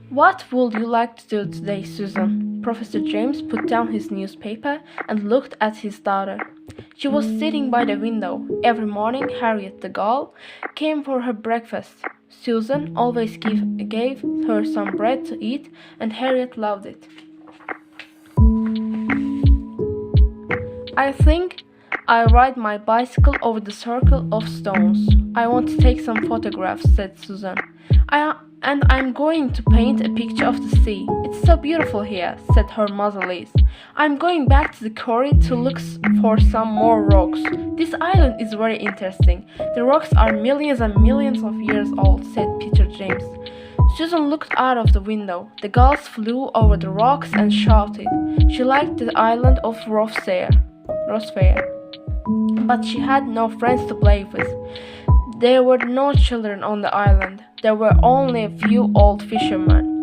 What would you like to do today, Susan? Professor James put down his newspaper and looked at his daughter. She was sitting by the window. Every morning, Harriet the gull came for her breakfast. Susan always gave her some bread to eat, and Harriet loved it. I think I'll ride my bicycle over the circle of stones. I want to take some photographs, said Susan. And I'm going to paint a picture of the sea. It's so beautiful here, said her mother Liz. I'm going back to the quarry to look for some more rocks. This island is very interesting. The rocks are millions and millions of years old, said Peter James. Susan looked out of the window. The gulls flew over the rocks and shouted. She liked the island of Rossfair, but she had no friends to play with. There were no children on the island. There were only a few old fishermen.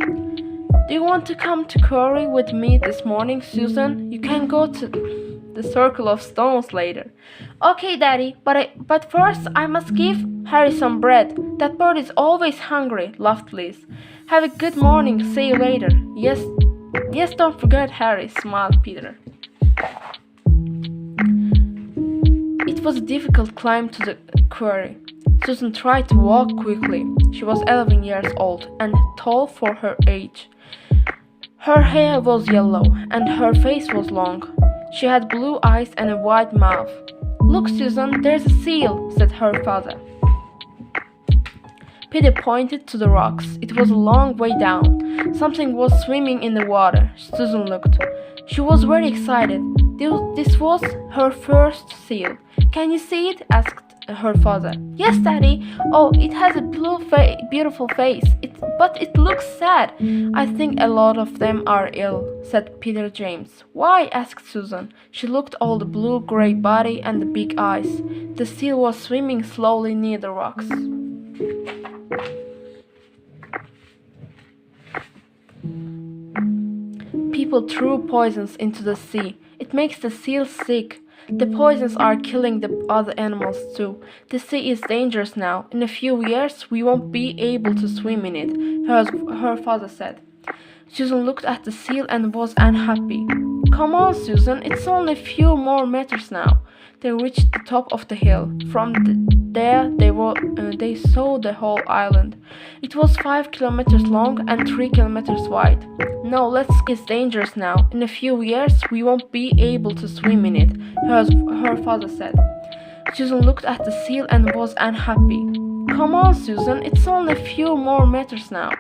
Do you want to come to quarry with me this morning, Susan? You can go to the circle of stones later. Okay, Daddy, but first I must give Harry some bread. That bird is always hungry, laughed Liz. Have a good morning. See you later. Yes, don't forget Harry, smiled Peter. It was a difficult climb to the quarry. Susan tried to walk quickly. She was 11 years old and tall for her age. Her hair was yellow and her face was long. She had blue eyes and a wide mouth. Look, Susan, there's a seal, said her father. Peter pointed to the rocks. It was a long way down. Something was swimming in the water. Susan looked. She was very excited. This was her first seal. Can you see it? Asked her father. Yes, Daddy. Oh, it has a beautiful face. But it looks sad. I think a lot of them are ill, said Peter James. Why? Asked Susan. She looked all the blue-gray body and the big eyes. The seal was swimming slowly near the rocks. People threw poisons into the sea. It makes the seal sick. The poisons are killing the other animals too. The sea is dangerous now. In a few years, we won't be able to swim in it, her father said. Susan looked at the seal and was unhappy. Come on, Susan, it's only a few more meters now. They reached the top of the hill. From there, they saw the whole island. It was 5 kilometers long and 3 kilometers wide. No, it's dangerous now. In a few years, we won't be able to swim in it, her father said. Susan looked at the seal and was unhappy. Come on, Susan, it's only a few more meters now.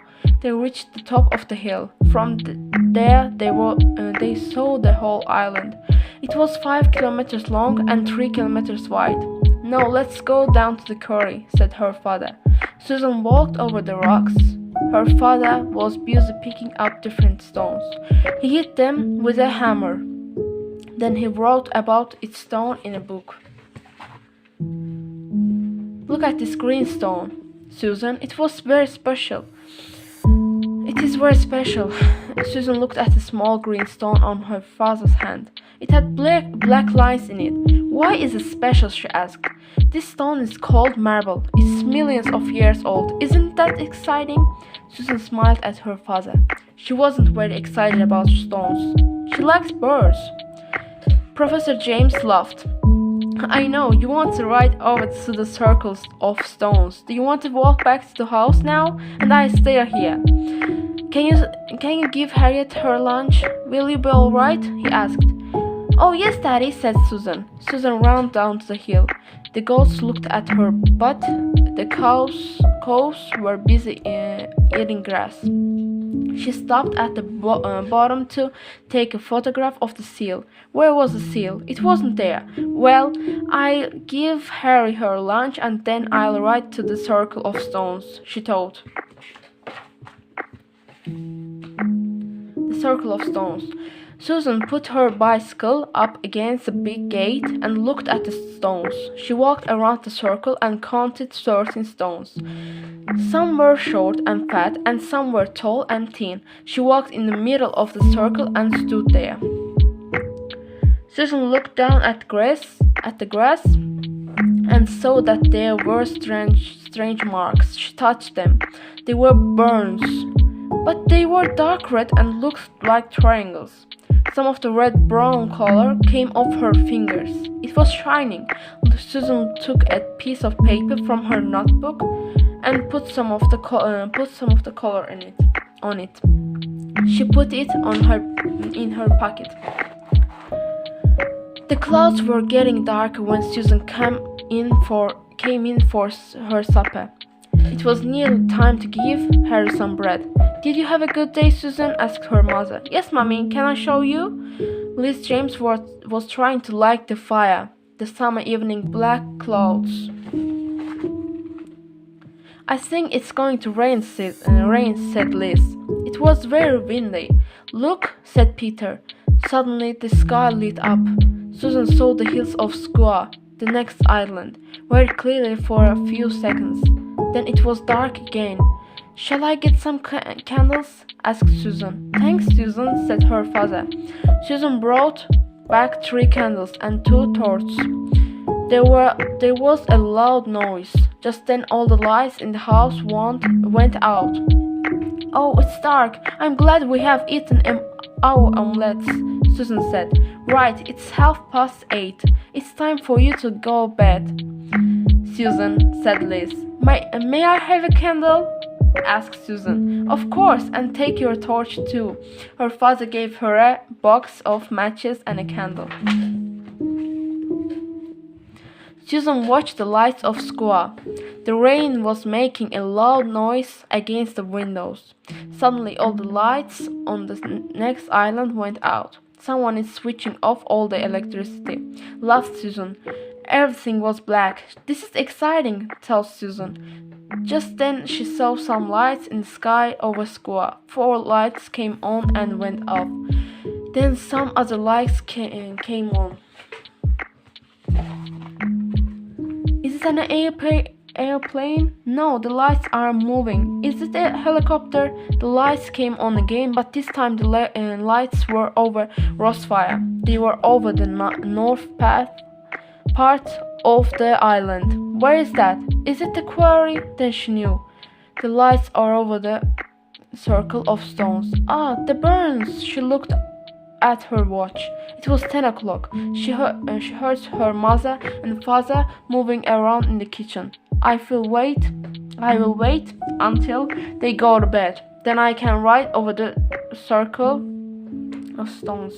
They reached the top of the hill. From there, they saw the whole island. It was 5 kilometers long and 3 kilometers wide. No, let's go down to the quarry, said her father. Susan walked over the rocks. Her father was busy picking up different stones. He hit them with a hammer. Then he wrote about each stone in a book. Look at this green stone, Susan. It was very special. It is very special. Susan looked at the small green stone on her father's hand. It had black lines in it. Why is it special? She asked. This stone is called marble. It's millions of years old. Isn't that exciting? Susan smiled at her father. She wasn't very excited about stones. She liked birds. Professor James laughed. I know, you want to ride over to the circles of stones. Do you want to walk back to the house now? And I stay here. Can you give Harriet her lunch? Will you be all right? He asked. Oh, yes, Daddy, said Susan. Susan ran down to the hill. The goats looked at her, but the cows were busy eating grass. She stopped at the bottom to take a photograph of the seal. Where was the seal? It wasn't there. Well, I'll give Harry her lunch and then I'll ride to the circle of stones, she thought. The circle of stones. Susan put her bicycle up against a big gate and looked at the stones. She walked around the circle and counted 13 stones. Some were short and fat, and some were tall and thin. She walked in the middle of the circle and stood there. Susan looked down at the grass and saw that there were strange marks. She touched them. They were burns, but they were dark red and looked like triangles. Some of the red-brown color came off her fingers. It was shining. Susan took a piece of paper from her notebook and put some of the color on it. She put it in her pocket. The clouds were getting darker when Susan came in for her supper. It was nearly time to give Harry some bread. "Did you have a good day, Susan?" asked her mother. "Yes, Mommy. Can I show you?" Liz James was trying to light the fire. The summer evening black clouds. "I think it's going to rain," said Liz. It was very windy. "Look," said Peter. Suddenly the sky lit up. Susan saw the hills of Squaw, the next island, very clearly for a few seconds. Then it was dark again. "Shall I get some candles?" asked Susan. "Thanks, Susan," said her father. Susan brought back 3 candles and 2 torches. There was a loud noise. Just then all the lights in the house went out. "Oh, it's dark. I'm glad we have eaten our omelettes," Susan said. "Right, it's 8:30. It's time for you to go to bed." "Susan," said Liz. May I have a candle?" asked Susan. "Of course, and take your torch too." Her father gave her a box of matches and a candle. Susan watched the lights of Squaw. The rain was making a loud noise against the windows. Suddenly all the lights on the next island went out. "Someone is switching off all the electricity," laughed Susan. Everything was black. "This is exciting," tells Susan. Just then she saw some lights in the sky over Squaw. 4 lights came on and went off. Then some other lights came on. "Is it an airplane? No, the lights are moving. Is it a helicopter?" The lights came on again, but this time the lights were over Rossfire. They were over the north part of the island. "Where is that? Is it the quarry?" Then she knew. "The lights are over the circle of stones." "Ah, the burns!" She looked at her watch. It was 10 o'clock. She heard her mother and father moving around in the kitchen. I will wait until they go to bed. Then I can ride over the circle of stones."